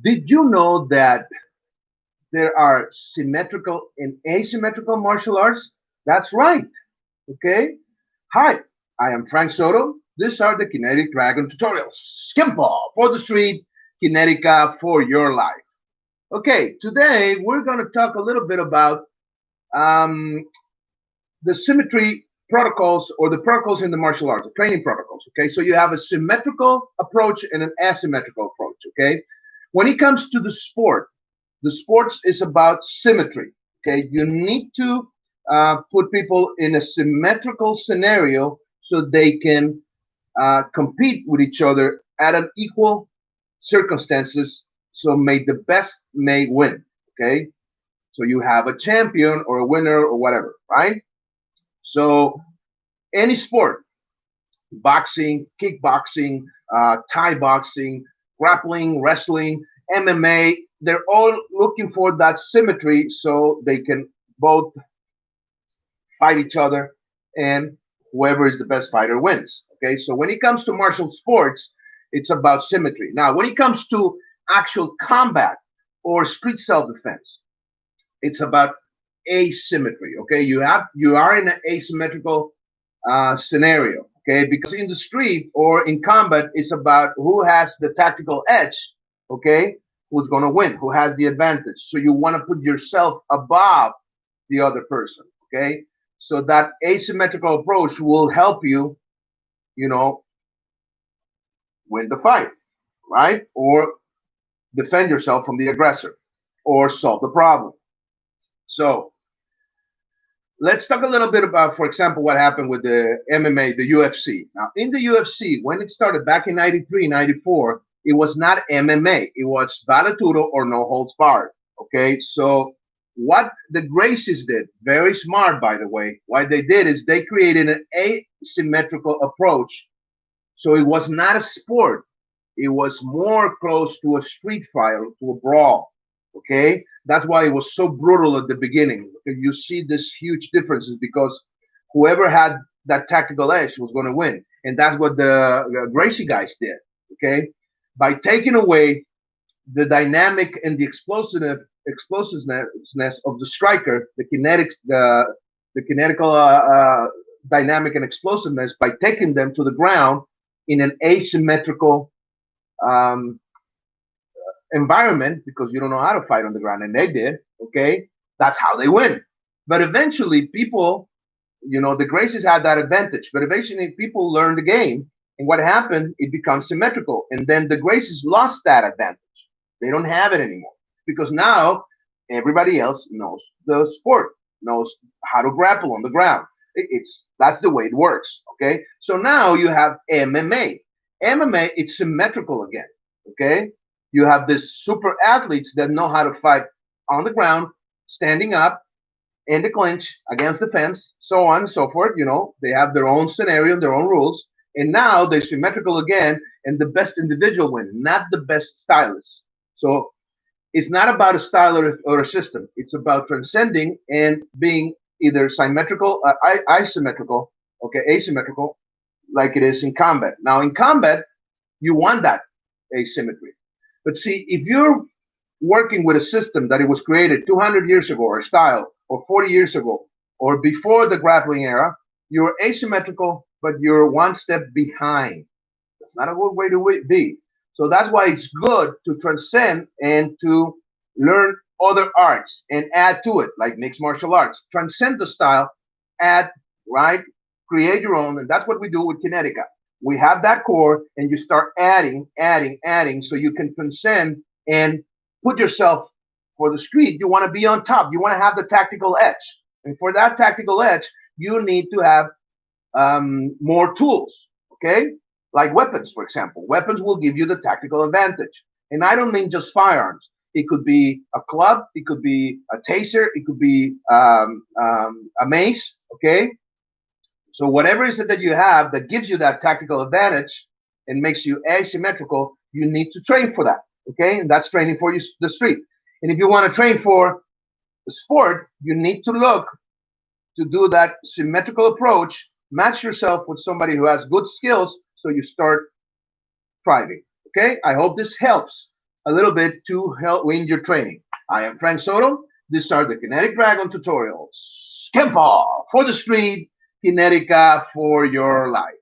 Did you know that there are symmetrical and asymmetrical martial arts? That's right. Okay. Hi, I am Frank Soto. These are the Kinetic Dragon tutorials. Skimpo for the street, Kinetica for your life. Okay, today we're going to talk a little bit about um, the symmetry protocols or the protocols in the martial arts, the training protocols. Okay, so you have a symmetrical approach and an asymmetrical approach. Okay, when it comes to the sports is about symmetry. Okay, you need to put people in a symmetrical scenario so they can compete with each other at an equal circumstances. So may the best may win. Okay, so you have a champion or a winner or whatever, right? So any sport, boxing, kickboxing, Thai boxing, grappling, wrestling, MMA, they're all looking for that symmetry so they can both fight each other and whoever is the best fighter wins. Okay, so when it comes to martial sports, it's about symmetry. Now, when it comes to actual combat or street self-defense, it's about asymmetry. Okay, you are in an asymmetrical scenario. Okay, because in the street or in combat, it's about who has the tactical edge. Okay, who's going to win, who has the advantage. So you want to put yourself above the other person. Okay, so that asymmetrical approach will help you, you know, win the fight, right? Or defend yourself from the aggressor, or solve the problem. So let's talk a little bit about, for example, what happened with the MMA, the UFC. Now, in the UFC, when it started back in 93, 94, it was not MMA. It was Vale Tudo or no holds barred. Okay, so what the Gracies did, very smart, by the way, what they did is they created an asymmetrical approach. So it was not a sport. It was more close to a street fight, to a brawl. Okay, that's why it was so brutal at the beginning. You see this huge differences because whoever had that tactical edge was going to win, and that's what the Gracie guys did. Okay, by taking away the dynamic and the explosiveness of the striker, the kinetical dynamic and explosiveness, by taking them to the ground in an asymmetrical um, environment, because you don't know how to fight on the ground, and they did. Okay, that's how they win. But eventually, people, the Gracies had that advantage. But eventually, people learned the game, and what happened? It becomes symmetrical, and then the Gracies lost that advantage. They don't have it anymore because now everybody else knows the sport, knows how to grapple on the ground. It's that's the way it works. Okay, so now you have MMA. MMA, it's symmetrical again. Okay, you have these super athletes that know how to fight on the ground, standing up in the clinch against the fence, so on and so forth. They have their own scenario, their own rules, and now they're symmetrical again, and the best individual win, not the best stylist. So it's not about a style or a system. It's about transcending and being either symmetrical, asymmetrical, okay, asymmetrical, like it is in combat. Now, in combat, you want that asymmetry. But see, if you're working with a system that it was created 200 years ago, or a style, or 40 years ago, or before the grappling era, you're asymmetrical, but you're one step behind. That's not a good way to be. So that's why it's good to transcend and to learn other arts and add to it, like mixed martial arts. Transcend the style, add, right? Create your own. And that's what we do with Kinetica. We have that core, and you start adding, adding, adding, so you can transcend and put yourself for the street. You want to be on top. You want to have the tactical edge. And for that tactical edge, you need to have more tools, okay? Like weapons, for example. Weapons will give you the tactical advantage. And I don't mean just firearms. It could be a club, it could be a taser, it could be a mace, okay? So whatever is it that you have that gives you that tactical advantage and makes you asymmetrical, you need to train for that, okay? And that's training for you, the street. And if you want to train for the sport, you need to look to do that symmetrical approach, match yourself with somebody who has good skills, so you start thriving. Okay, I hope this helps. a little bit to help win your training. I am Frank Soto. These are the Kinetic Dragon tutorials. Kempa for the street, Kinetica for your life.